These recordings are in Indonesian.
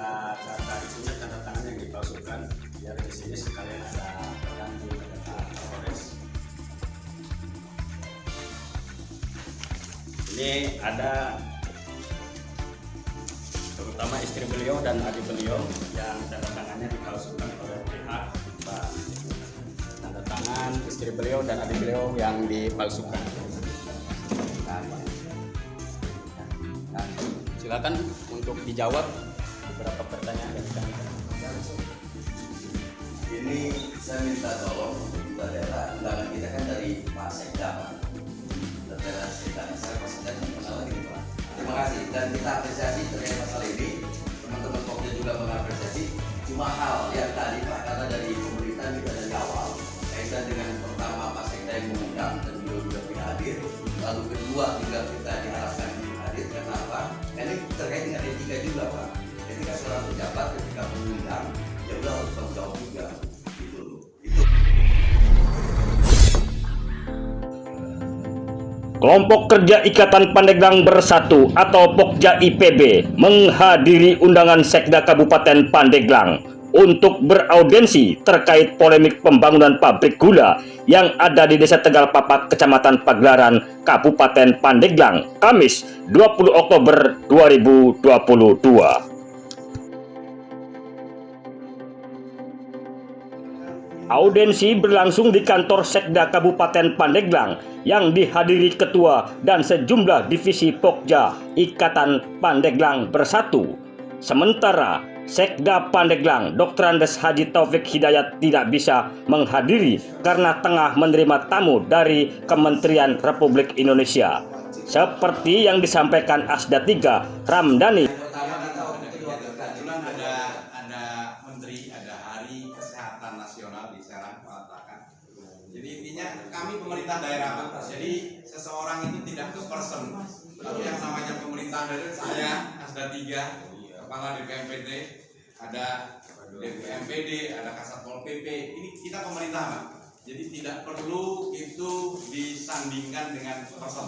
ada data itunya, tanda tangan yang dipalsukan, biar di sini sekalian ada pengganti data Polres. Ini ada terutama istri beliau dan adik beliau yang tanda tangannya dipalsukan oleh pihak Pak. Tanda tangan istri beliau dan adik beliau yang dipalsukan. Silakan untuk dijawab beberapa pertanyaan dari kami. Ini saya minta tolong Pak Daerah, undangan kita kan dari Pak Sekda, Pak. Daerah Sekda, saya Pak Sekda masalah ini, Pak. Terima kasih dan kita apresiasi terkait masalah ini. Teman-teman Pokja juga mengapresiasi. Cuma hal yang tadi Pak kata dari pemerintah juga dari awal kaitan dengan pertama Pak Sekda yang mengundang dan beliau juga tidak hadir. Lalu kedua juga kita diharapkan hadir. Kenapa? Ini terkait dengan etika juga, Pak. Ketika seorang pejabat ketika mengundang, ya udah harus tanggung jawab juga. Gitu loh. Itu. Kelompok Kerja Ikatan Pandeglang Bersatu atau Pokja IPB menghadiri undangan Sekda Kabupaten Pandeglang untuk beraudiensi terkait polemik pembangunan pabrik gula yang ada di Desa Tegal Papak, Kecamatan Pagelaran, Kabupaten Pandeglang, Kamis 20 Oktober 2022. Audiensi berlangsung di kantor Sekda Kabupaten Pandeglang yang dihadiri ketua dan sejumlah divisi Pokja Ikatan Pandeglang Bersatu. Sementara Sekda Pandeglang Dr. Andes Haji Taufik Hidayat tidak bisa menghadiri karena tengah menerima tamu dari Kementerian Republik Indonesia. Seperti yang disampaikan Asda 3 Ramdhani. Ada menteri, ada hari kesehatan nasional di Serang mengatakan. Jadi intinya kami pemerintah daerah, Pak. Jadi seseorang itu tidak ke person. Tapi yang namanya pemerintah daerah, saya Asda 3 Kepala DPMPD, ada DPMPD, ada Kasatpol PP. Ini kita pemerintah, Pak. Jadi tidak perlu itu disandingkan dengan person.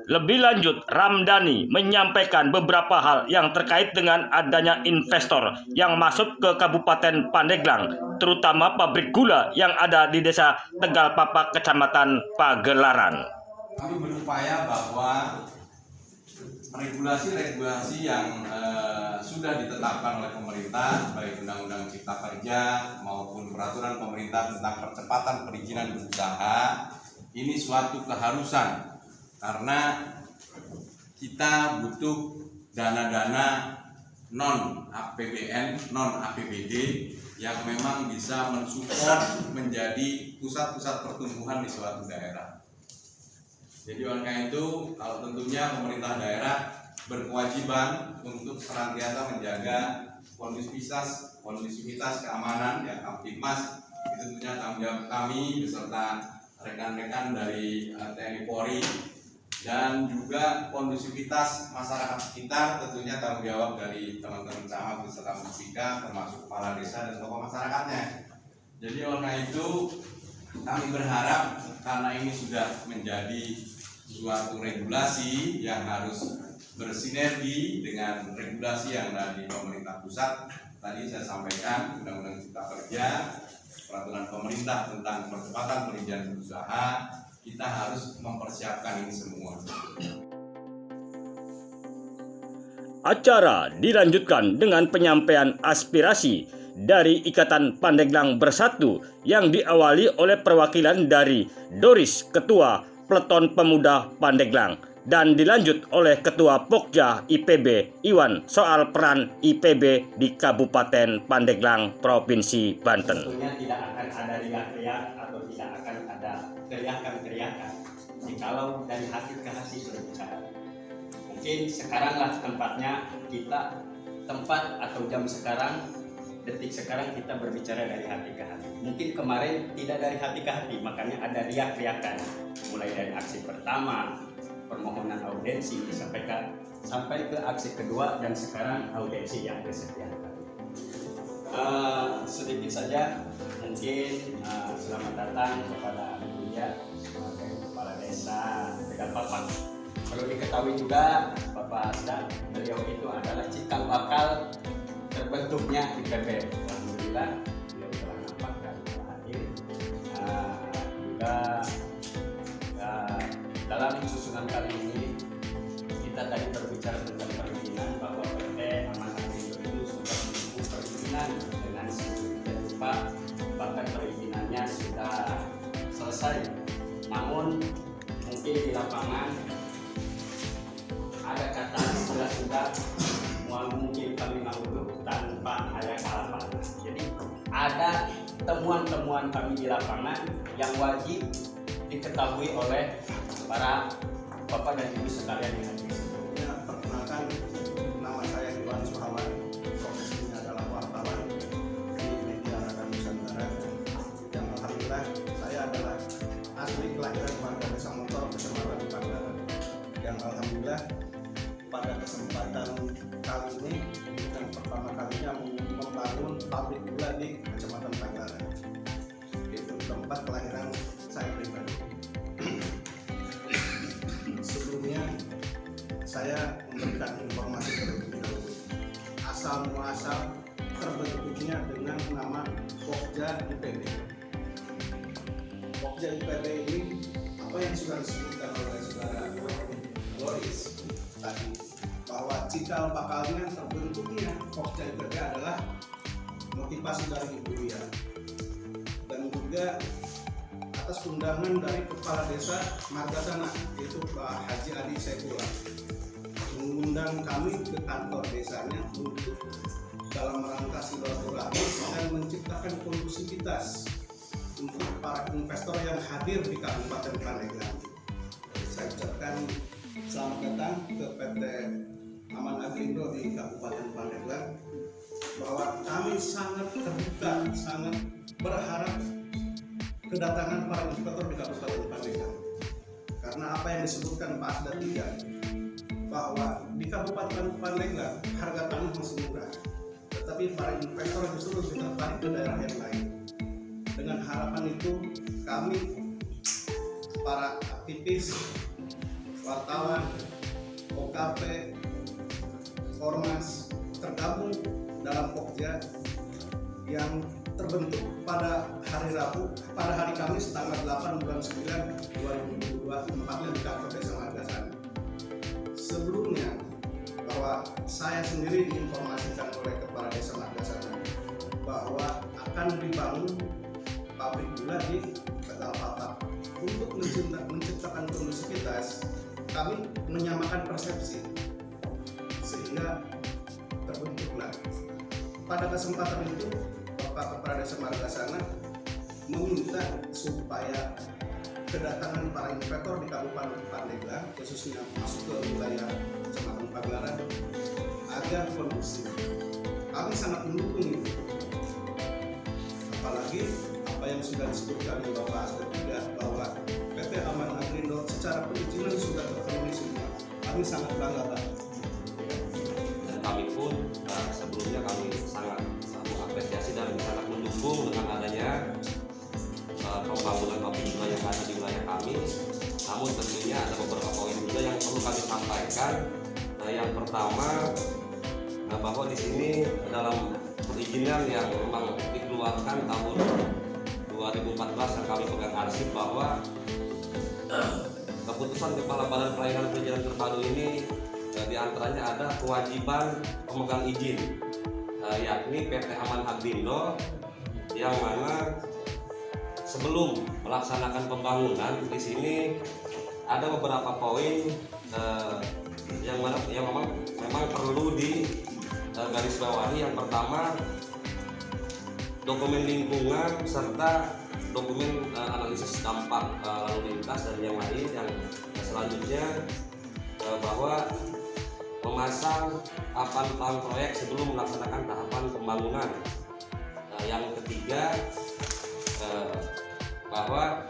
Lebih lanjut, Ramdhani menyampaikan beberapa hal yang terkait dengan adanya investor yang masuk ke Kabupaten Pandeglang, terutama pabrik gula yang ada di Desa Tegal Papak, Kecamatan Pagelaran. Kami berupaya bahwa regulasi-regulasi yang sudah ditetapkan oleh pemerintah, baik Undang-Undang Cipta Kerja maupun peraturan pemerintah tentang percepatan perizinan berusaha, ini suatu keharusan karena kita butuh dana-dana non APBN, non APBD yang memang bisa mensupport menjadi pusat-pusat pertumbuhan di suatu daerah. Jadi oleh karena itu, kalau tentunya pemerintah daerah berkewajiban untuk senantiasa menjaga kondusivitas keamanan yang Kamtibmas, itu tentunya tanggung jawab kami beserta rekan-rekan dari TNI Polri, dan juga kondusivitas masyarakat sekitar tentunya tanggung jawab dari teman-teman camat beserta muspika termasuk kepala desa dan tokoh masyarakatnya. Jadi oleh karena itu kami berharap karena ini sudah menjadi suatu regulasi yang harus bersinergi dengan regulasi yang ada di pemerintah pusat. Tadi saya sampaikan Undang-Undang Cipta Kerja, peraturan pemerintah tentang percepatan perizinan berusaha, kita harus mempersiapkan ini semua. Acara dilanjutkan dengan penyampaian aspirasi dari Ikatan Pandeglang Bersatu yang diawali oleh perwakilan dari Doris, Ketua Peleton Pemuda Pandeglang, dan dilanjut oleh Ketua Pokja IPB Iwan soal peran IPB di Kabupaten Pandeglang, Provinsi Banten. Tentunya tidak akan ada riak-riak atau tidak akan ada teriakan-teriakan jikalau dari hati ke hati berbicara. Mungkin sekaranglah tempatnya kita, tempat atau jam sekarang, detik sekarang kita berbicara dari hati ke hati. Mungkin kemarin tidak dari hati ke hati, makanya ada riak-riakan. Mulai dari aksi pertama, permohonan audiensi, sampai ke aksi kedua, dan sekarang audiensi yang kesekian kali. Sedikit saja, mungkin selamat datang kepada Buya sebagai Kepala Desa Tegal Papak. Perlu diketahui juga Bapak Asda, beliau itu adalah cikal bakal terbentuknya IPB. Alhamdulillah beliau telah nampak dan telah hadir. Juga dalam susunan kali ini kita tadi berbicara tentang perizinan, bahwa PT Aman Agrindo itu sudah menempuh perizinan dengan sedemikian rupa, bahkan perizinannya sudah selesai. Namun mungkin di lapangan ada kata sudah mungkin kami mengutuk tanpa ada kalapan. Jadi ada temuan-temuan kami di lapangan yang wajib diketahui oleh para bapak dan ibu sekalian yang hadir. Ya, perkenalkan, nama saya Iwan Suhawan, profesinya adalah wartawan di Media Radar Nusantara. Yang alhamdulillah saya adalah asli kelahiran warga Desa Montor, Kecamatan Pagelaran. Yang alhamdulillah pada kesempatan kali ini yang pertama kalinya membangun pabrik gula di Kecamatan Pagelaran. Itu tempat kelahiran saya pribadi. Sebelumnya saya memberikan informasi terlebih dahulu asal muasal terbentuknya dengan nama Pokja IPB. Pokja IPB ini apa yang sudah disebutkan oleh saudara Loris tadi, bahwa cikal bakalnya terbentuknya Pokja IPB adalah motivasi dari Ibu Lia dan juga atas undangan dari Kepala Desa Margasana, yaitu Pak Haji Adi Saifullah, mengundang kami ke kantor desanya untuk dalam rangka silaturahmi dan menciptakan kondusivitas untuk para investor yang hadir di Kabupaten Pandeglang. Saya ucapkan selamat datang ke PT Aman Agrindo di Kabupaten Pandeglang, bahwa kami sangat terbuka, sangat berharap kedatangan para investor di Kabupaten Pandeglang, karena apa yang disebutkan Pak Asda 3, bahwa di Kabupaten Pandeglang harga tanah masih murah, tetapi para investor justru lebih tertarik ke daerah yang lain. Dengan harapan itu kami para aktivis, wartawan, OKP, Ormas tergabung dalam Pokja yang terbentuk pada hari Rabu, pada hari Kamis tanggal 8 bulan 9 2022, tempatnya di kantor Desa Margasana. Sebelumnya, bahwa saya sendiri diinformasikan oleh Kepala Desa Margasana bahwa akan dibangun pabrik gula di Tegal Patap. Untuk menciptakan kondusivitas, kami menyamakan persepsi sehingga terbentuklah. Pada kesempatan itu Bapak Kepala Desa Margasana meminta supaya kedatangan para investor di Kabupaten Pandeglang, khususnya masuk ke wilayah Kecamatan Pagelaran, agar kondusif. Kami sangat mendukung itu. Apalagi apa yang sudah disebutkan oleh Bapak Asda 3, bahwa PT Aman Agrindo secara perizinan sudah terpenuhi semua. Kami sangat bangga, Pak. Dan kami pun sebelumnya kami sangat mengapresiasi dan sangat mendukung dengan adanya pembangunan pabrik gula yang ada di wilayah kami. Namun tentunya ada beberapa poin juga yang perlu kami sampaikan. Yang pertama, bahwa di sini dalam perizinan yang memang dikeluarkan tahun 2014 yang kami pegang arsip, bahwa keputusan Kepala Badan Pelayanan Perizinan Terpadu ini diantaranya ada kewajiban pemegang izin, yakni PT Aman Agrindo, yang mana sebelum melaksanakan pembangunan di sini ada beberapa poin yang memang perlu digarisbawahi. Yang pertama, dokumen lingkungan serta dokumen analisis dampak lalu lintas dan yang lain. Yang selanjutnya, bahwa memasang papan plan proyek sebelum melaksanakan tahapan pembangunan. Yang ketiga, bahwa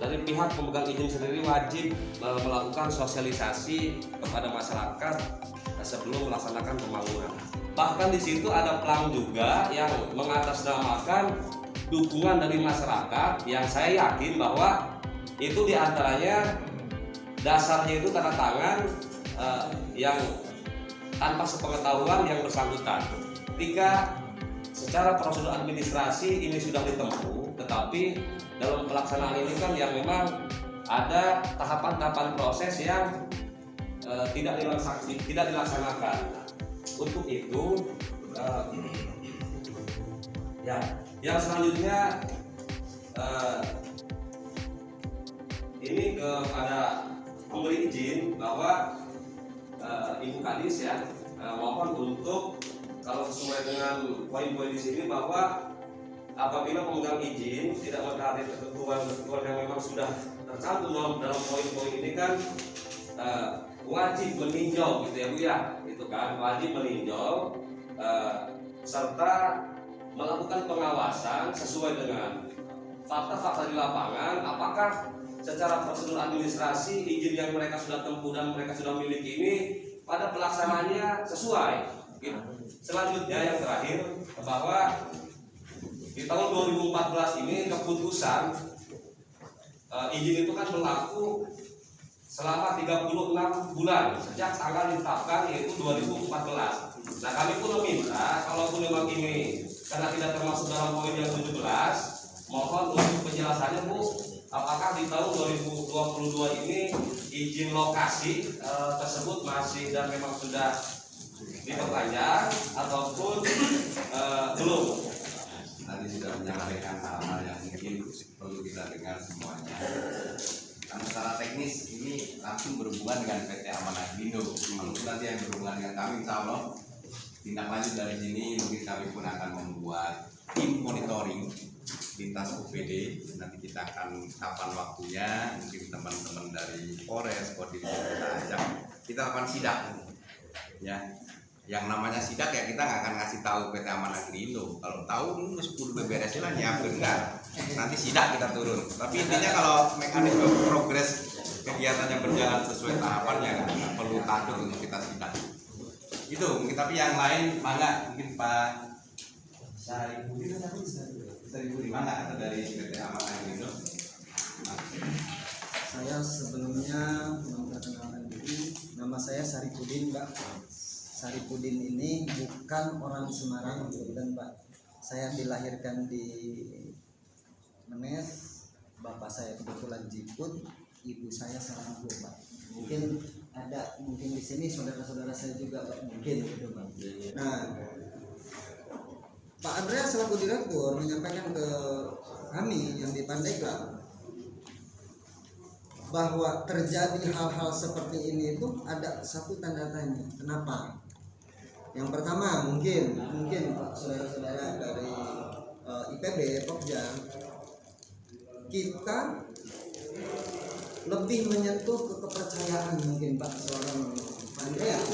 dari pihak pemegang izin sendiri wajib melakukan sosialisasi kepada masyarakat sebelum melaksanakan pembangunan. Bahkan di situ ada plang juga yang mengatasnamakan dukungan dari masyarakat, yang saya yakin bahwa itu diantaranya dasarnya itu tanda tangan yang tanpa sepengetahuan yang bersangkutan. Ketika secara prosedur administrasi ini sudah ditempuh, tetapi dalam pelaksanaan ini kan yang memang ada tahapan-tahapan proses yang tidak dilaksanakan. Untuk itu, ya, yang selanjutnya ini kepada pemberi izin bahwa Ibu Kadis ya, mohon untuk kalau sesuai dengan poin-poin di sini bahwa apabila pemegang izin tidak mentaati ketentuan yang memang sudah tercantum dalam poin-poin ini kan wajib meninjau gitu ya Bu ya, itu kan wajib meninjau serta melakukan pengawasan sesuai dengan fakta-fakta di lapangan, apakah secara prosedur administrasi izin yang mereka sudah tempuh dan mereka sudah miliki ini pada pelaksanaannya sesuai. Selanjutnya yang terakhir bahwa di tahun 2014 ini keputusan izin itu kan berlaku selama 36 bulan sejak tanggal ditetapkan yaitu 2014. Nah kami pun meminta kalaupun memang ini karena tidak termasuk dalam poin yang 17, mohon untuk penjelasannya Bu, apakah di tahun 2022 ini izin lokasi tersebut masih dan memang sudah diperpanjang ataupun belum? Tadi sudah menyampaikan hal-hal yang mungkin perlu kita dengar semuanya. Karena secara teknis ini langsung berhubungan dengan PT Amanah Grindo. Kalau nanti yang berhubungan dengan kami, insya Allah tindak lanjut dari sini mungkin kami pun akan membuat tim monitoring lintas UPD. Nanti kita akan kapan waktunya, mungkin teman-teman dari Polres, Kodim kita ajak, kita akan sidak. Ya, yang namanya sidak ya kita nggak akan ngasih tahu PT Amanah Grindo. Kalau tahu 10 beberes lah nyiapin enggak. Nanti sidak kita turun. Tapi intinya kalau mekanisme progres kegiatan yang berjalan sesuai tahapannya nggak perlu takut untuk kita sidak. Itu mungkin, tapi yang lain mangga mungkin Pak Saripudin mangga atau dari PT Amanah Grindo. Saya sebelumnya memperkenalkan diri, nama saya Saripudin Mbak. Saripudin ini bukan orang Semarang kebetulan Mbak. Saya dilahirkan di Menes, bapak saya kebetulan Jiput, ibu saya Saranggo Mbak. Mungkin di sini saudara-saudara saya juga Mbak, mungkin gitu Mbak. Nah, Pak Andreas selaku direktur menyampaikan ke kami yang di Pandeglang bahwa terjadi hal-hal seperti ini itu ada satu tanda tanya. Kenapa? Yang pertama mungkin saudara-saudara dari IPB Pokja, kita lebih menyentuh ke kepercayaan mungkin Pak seorang Andreas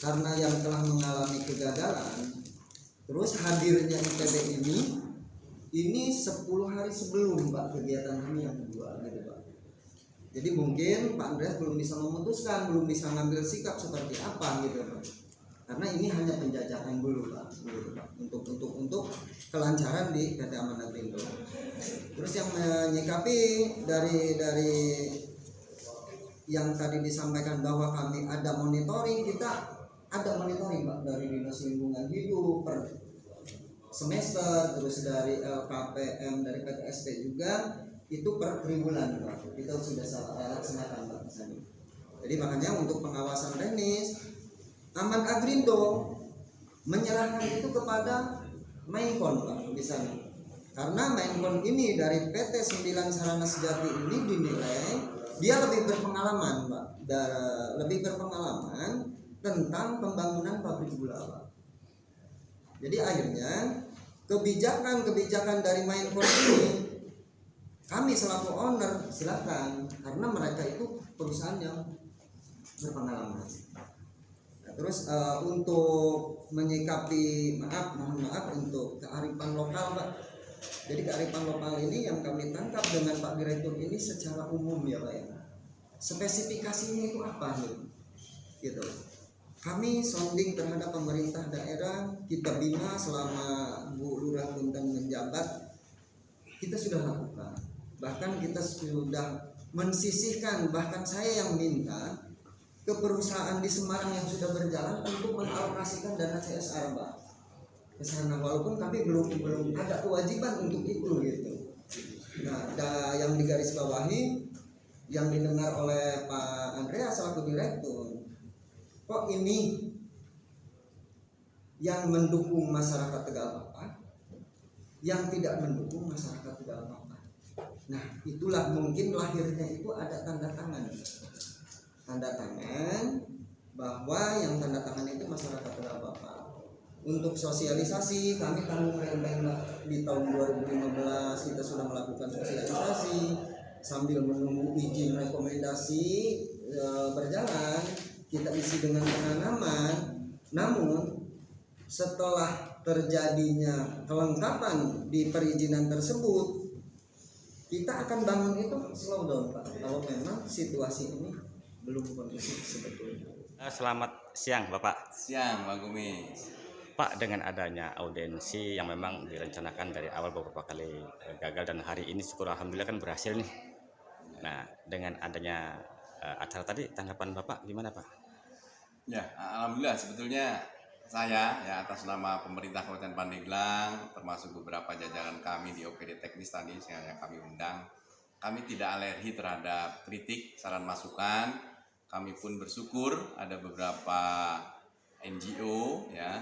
karena yang telah mengalami kegagalan. Terus hadirnya IPB ini 10 hari sebelum Pak kegiatan kami yang kedua gitu Pak. Jadi mungkin Pak Andreas belum bisa memutuskan, belum bisa ngambil sikap seperti apa gitu Pak. Karena ini hanya penjajahan dulu Pak, gitu, Pak. Untuk kelancaran di PT Amanah Grindo. Terus yang menyikapi dari yang tadi disampaikan bahwa kami ada monitoring, kita ada monitoring Pak dari Dinas Lingkungan Hidup per semester, terus dari LKPM dari PTSP juga itu per triwulan Pak. Kita sudah laksanakan Pak misalnya. Jadi makanya untuk pengawasan teknis Amanah Grindo menyerahkan itu kepada Mainkon Pak misalnya. Karena Mainkon ini dari PT 9 Sarana Sejati ini dinilai dia lebih berpengalaman Pak, lebih berpengalaman tentang pembangunan pabrik gula Pak. Jadi akhirnya kebijakan dari Mainkon ini kami selaku owner silakan, karena mereka itu perusahaan yang berpengalaman. Terus untuk menyikapi mohon maaf untuk kearifan lokal Pak. Jadi kearifan lokal ini yang kami tangkap dengan Pak Direktur ini secara umum ya Pak ya. Spesifikasinya itu apa gitu. Kami sounding terhadap pemerintah daerah, kita bina selama Bu Lurah Punten menjabat, kita sudah lakukan. Bahkan kita sudah mensisihkan, bahkan saya yang minta ke perusahaan di Semarang yang sudah berjalan untuk mengalokasikan dana CSR, Pak, ke sana, walaupun kami belum ada kewajiban untuk itu gitu. Nah, yang digarisbawahi yang didengar oleh Pak Andreas selaku direktur, kok ini yang mendukung masyarakat Tegalpapa, yang tidak mendukung masyarakat Tegalpapa. Nah, itulah mungkin lahirnya itu ada tanda tangan bahwa yang tanda tangan itu masyarakat Tegalpapa. Untuk sosialisasi kami tanggung renteng di tahun 2015 kita sudah melakukan sosialisasi sambil menunggu izin rekomendasi berjalan, kita isi dengan penanaman. Namun setelah terjadinya kelengkapan di perizinan tersebut, kita akan bangun itu slow down, Pak, kalau memang situasi ini belum kondusif sebetulnya. Selamat siang Bapak. Siang, Bang Kumis. Pak, dengan adanya audiensi yang memang direncanakan dari awal beberapa kali gagal dan hari ini syukur alhamdulillah kan berhasil nih. Nah, dengan adanya acara tadi, tanggapan Bapak gimana, Pak? Ya, alhamdulillah sebetulnya saya ya atas nama pemerintah Kabupaten Pandeglang termasuk beberapa jajaran kami di OPD teknis tadi yang kami undang, kami tidak alergi terhadap kritik, saran masukan. Kami pun bersyukur ada beberapa NGO ya,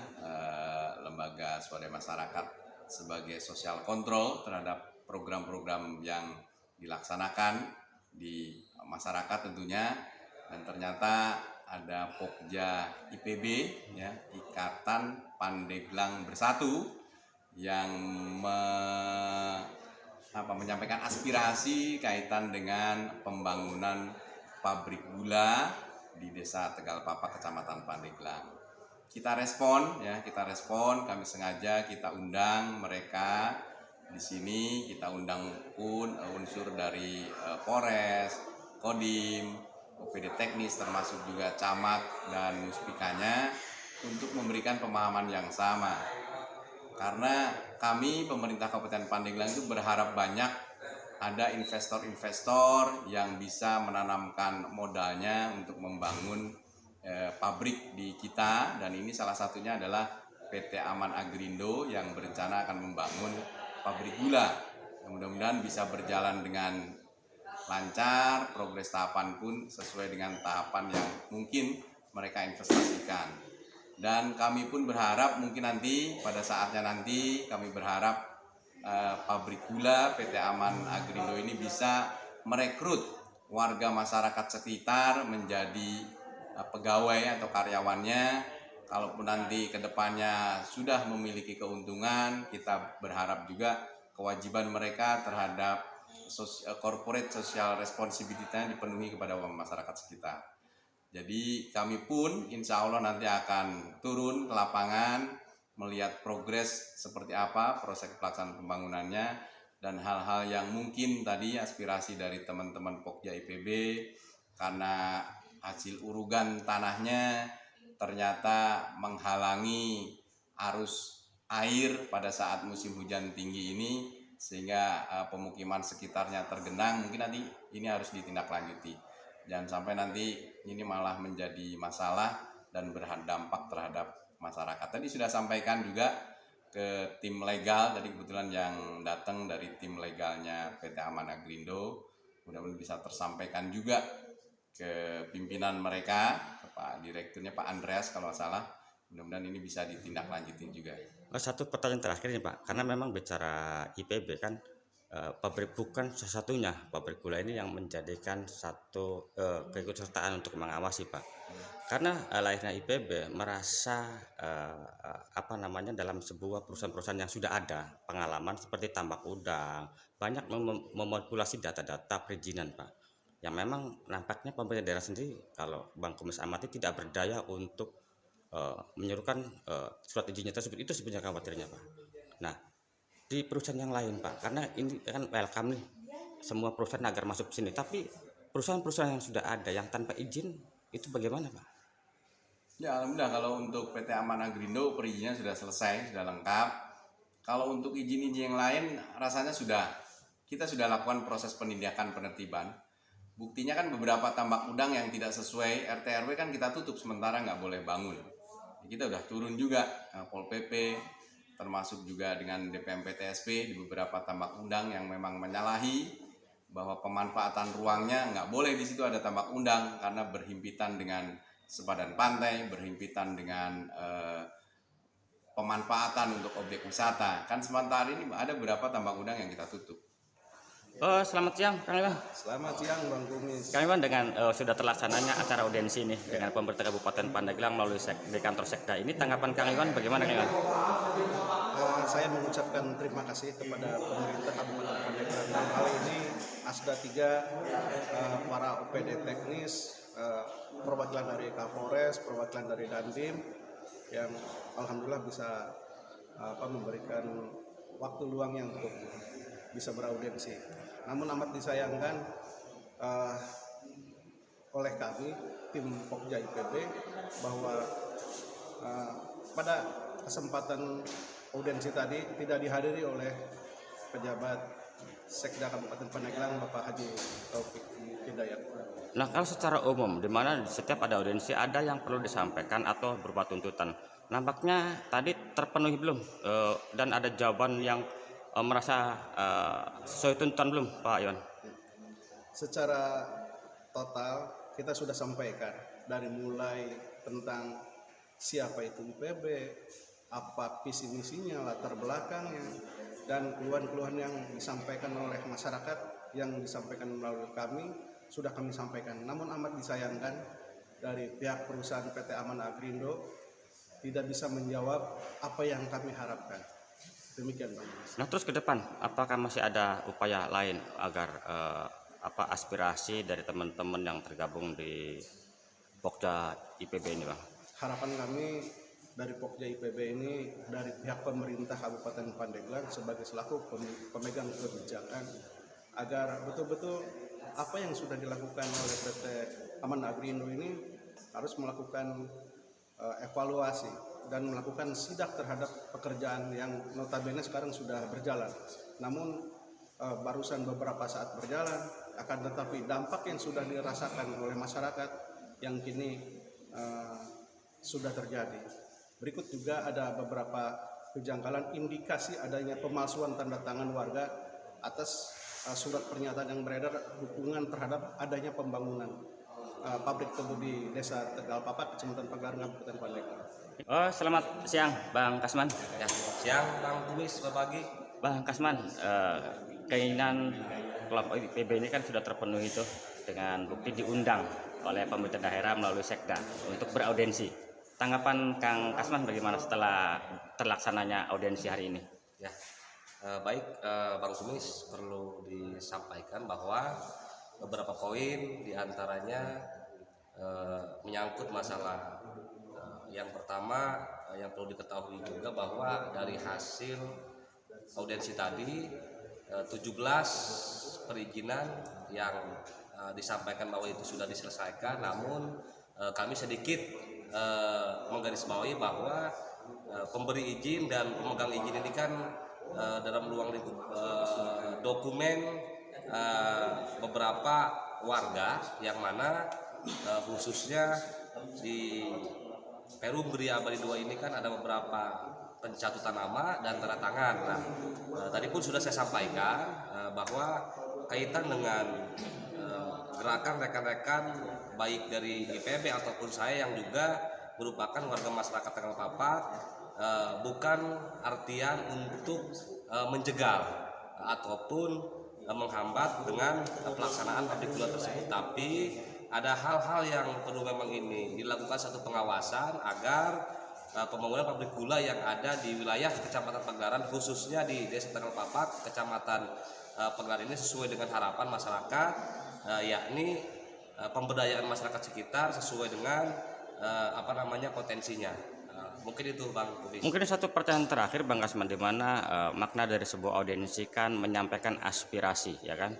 lembaga swadaya masyarakat sebagai sosial kontrol terhadap program-program yang dilaksanakan di masyarakat tentunya, dan ternyata ada Pokja IPB ya, Ikatan Pandeglang Bersatu yang menyampaikan aspirasi kaitan dengan pembangunan pabrik gula di Desa Tegalpapa, Kecamatan Pandeglang. Kita respon, kami sengaja kita undang mereka di sini, kita undang pun unsur dari Polres, Kodim, OPD teknis termasuk juga camat dan muspikanya untuk memberikan pemahaman yang sama. Karena kami pemerintah Kabupaten Pandeglang itu berharap banyak ada investor-investor yang bisa menanamkan modalnya untuk membangun pabrik di kita, dan ini salah satunya adalah PT Aman Agrindo yang berencana akan membangun pabrik gula. Mudah-mudahan bisa berjalan dengan lancar, progres tahapan pun sesuai dengan tahapan yang mungkin mereka investasikan. Dan kami pun berharap mungkin nanti pada saatnya nanti kami berharap pabrik gula PT Aman Agrindo ini bisa merekrut warga masyarakat sekitar menjadi pegawai atau karyawannya. Kalaupun nanti kedepannya sudah memiliki keuntungan, kita berharap juga kewajiban mereka terhadap corporate social responsibility-nya dipenuhi kepada masyarakat sekitar. Jadi kami pun insya Allah nanti akan turun ke lapangan melihat progres seperti apa proses pelaksanaan pembangunannya, dan hal-hal yang mungkin tadi aspirasi dari teman-teman Pokja IPB karena hasil urugan tanahnya ternyata menghalangi arus air pada saat musim hujan tinggi ini, sehingga pemukiman sekitarnya tergenang. Mungkin nanti ini harus ditindaklanjuti, jangan sampai nanti ini malah menjadi masalah dan berdampak terhadap masyarakat. Tadi sudah sampaikan juga ke tim legal, tadi kebetulan yang datang dari tim legalnya PT Aman Agrindo, mudah-mudahan bisa tersampaikan juga ke pimpinan mereka, ke Pak Direkturnya Pak Andreas kalau nggak salah, mudah-mudahan ini bisa ditindaklanjutin juga. Satu pertanyaan terakhir nih Pak, karena memang bicara IPB kan pabrik bukan salah satunya, pabrik gula ini yang menjadikan satu keikutsertaan untuk mengawasi Pak. Karena lahirnya IPB merasa dalam sebuah perusahaan-perusahaan yang sudah ada pengalaman seperti tambak udang, banyak memanipulasi data-data perizinan Pak. Yang memang nampaknya pemerintah daerah sendiri, kalau Bang Kumis amati, tidak berdaya untuk menyerukan surat izinnya tersebut. Itu sebenarnya khawatirnya Pak. Nah, di perusahaan yang lain Pak, karena ini kan welcome nih semua perusahaan agar masuk sini, tapi perusahaan-perusahaan yang sudah ada yang tanpa izin itu bagaimana Pak? Ya alhamdulillah kalau untuk PT Aman Agrindo perizinannya sudah selesai, sudah lengkap. Kalau untuk izin-izin yang lain rasanya kita sudah lakukan proses penindakan penertiban. Buktinya kan beberapa tambak udang yang tidak sesuai RT RW kan kita tutup sementara, nggak boleh bangun. Kita udah turun juga Pol PP, termasuk juga dengan DPM PTSP di beberapa tambak udang yang memang menyalahi bahwa pemanfaatan ruangnya nggak boleh di situ ada tambak udang karena berhimpitan dengan sepadan pantai, berhimpitan dengan pemanfaatan untuk objek wisata. Kan sementara ini ada beberapa tambak udang yang kita tutup. Oh, selamat siang Kang Iwan. Selamat siang Bang Kumis. Kang Iwan, dengan sudah terlaksananya acara audiensi ini dengan pemerintah Kabupaten Pandeglang melalui di kantor Sekda ini, tanggapan Kang Iwan bagaimana Kang Iwan? Saya mengucapkan terima kasih kepada pemerintah Kabupaten Pandeglang. Dalam hal ini Asda 3, para OPD teknis, perwakilan dari Kapolres, perwakilan dari Dandim yang alhamdulillah bisa memberikan waktu luangnya untuk bisa beraudiensi. Namun amat disayangkan oleh kami tim Pokja IPB bahwa pada kesempatan audiensi tadi tidak dihadiri oleh pejabat Sekda Kabupaten Pandeglang Bapak Haji Taufik Hidayat. Nah, kalau secara umum, di mana setiap ada audiensi ada yang perlu disampaikan atau berupa tuntutan, nampaknya tadi terpenuhi belum dan ada jawaban yang merasa sesuai tuntutan belum Pak Iwan? Secara total kita sudah sampaikan dari mulai tentang siapa itu IPB, apa visi misinya, latar belakangnya, dan keluhan-keluhan yang disampaikan oleh masyarakat yang disampaikan melalui kami sudah kami sampaikan. Namun amat disayangkan dari pihak perusahaan PT Aman Agrindo tidak bisa menjawab apa yang kami harapkan. Demikian Bang. Nah, terus ke depan apakah masih ada upaya lain agar aspirasi dari teman-teman yang tergabung di Pokja IPB ini Bang? Harapan kami dari Pokja IPB ini dari pihak pemerintah Kabupaten Pandeglang sebagai selaku pemegang kebijakan agar betul-betul apa yang sudah dilakukan oleh PT Aman Agrindo ini harus melakukan evaluasi dan melakukan sidak terhadap pekerjaan yang notabene sekarang sudah berjalan. Namun barusan beberapa saat berjalan, akan tetapi dampak yang sudah dirasakan oleh masyarakat yang kini sudah terjadi. Berikut juga ada beberapa kejanggalan indikasi adanya pemalsuan tanda tangan warga atas surat pernyataan yang beredar dukungan terhadap adanya pembangunan pabrik tebu di Desa Tegal Papat, Kecamatan Pagelaran, Kabupaten Pandeglang. Oh, selamat siang Bang Kasman. Ya, siang Bang Kumis, pagi. Bang Kasman, keinginan kelompok IPB ini kan sudah terpenuhi itu dengan bukti diundang oleh pemerintah daerah melalui Sekda untuk beraudiensi. Tanggapan Kang Kasman bagaimana setelah terlaksananya audiensi hari ini? Ya, baik Bang Kumis, perlu disampaikan bahwa beberapa poin diantaranya menyangkut masalah yang pertama yang perlu diketahui juga bahwa dari hasil audiensi tadi 17 perizinan yang disampaikan bahwa itu sudah diselesaikan, namun kami sedikit menggarisbawahi bahwa pemberi izin dan pemegang izin ini kan dalam ruang lingkup dokumen beberapa warga yang mana khususnya di Perum Geria Abadi 2 ini kan ada beberapa pencatutan nama dan tanda tangan. Nah, tadi pun sudah saya sampaikan bahwa kaitan dengan gerakan rekan-rekan baik dari IPB ataupun saya yang juga merupakan warga masyarakat Tegal Papat bukan artian untuk menjegal ataupun menghambat dengan pelaksanaan pabrik gula tersebut, tapi ada hal-hal yang perlu memang ini dilakukan satu pengawasan agar pembangunan pabrik gula yang ada di wilayah Kecamatan Pagelaran khususnya di Desa Tegal Papat, Kecamatan Pagelaran ini sesuai dengan harapan masyarakat, yakni pemberdayaan masyarakat sekitar sesuai dengan potensinya. Mungkin itu Bang Budi. Mungkin satu pertanyaan terakhir Bang Kasman, di mana makna dari sebuah audiensi kan menyampaikan aspirasi, ya kan?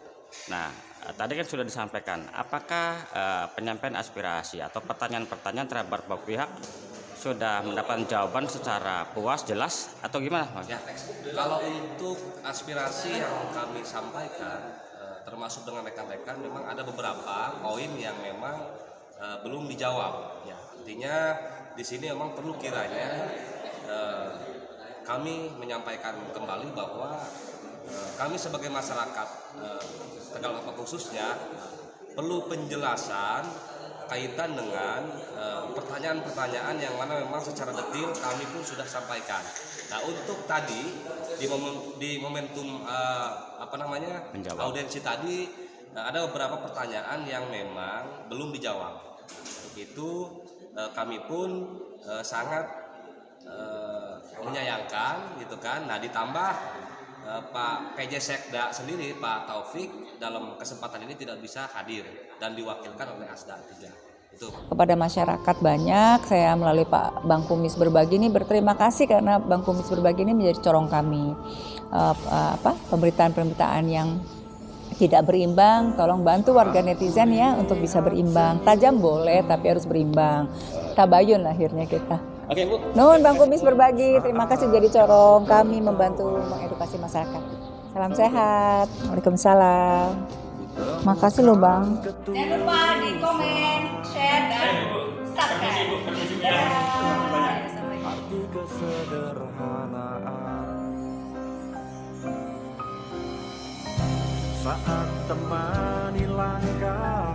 Nah, tadi kan sudah disampaikan, apakah penyampaian aspirasi atau pertanyaan-pertanyaan terhadap beberapa pihak sudah mendapatkan jawaban secara puas, jelas, atau gimana Bang? Ya, kalau untuk aspirasi yang kami sampaikan termasuk dengan rekan-rekan memang ada beberapa poin yang memang belum dijawab. Ya, artinya di sini memang perlu kiranya kami menyampaikan kembali bahwa kami sebagai masyarakat Tegal Apa khususnya perlu penjelasan kaitan dengan pertanyaan-pertanyaan yang mana memang secara detail kami pun sudah sampaikan. Nah, untuk tadi di momentum audiensi tadi ada beberapa pertanyaan yang memang belum dijawab. Itu kami pun sangat menyayangkan gitu kan. Nah, ditambah Pak PJ Sekda sendiri, Pak Taufik, dalam kesempatan ini tidak bisa hadir dan diwakilkan oleh Asda 3. Itu. Kepada masyarakat banyak, saya melalui Pak Bang Kumis Berbagi ini berterima kasih karena Bang Kumis Berbagi ini menjadi corong kami. Pemberitaan-pemberitaan yang tidak berimbang, tolong bantu warga netizen ya untuk bisa berimbang. Tajam boleh tapi harus berimbang. Tabayun akhirnya kita. Oke Bu. Nuhun Bang Kumis Berbagi, terima kasih jadi corong kami membantu mengedukasi masyarakat. Salam sehat. Waalaikumsalam. Makasih loh Bang. Jangan lupa di komen, share, dan subscribe. Arti kesederhanaan saat temani langkah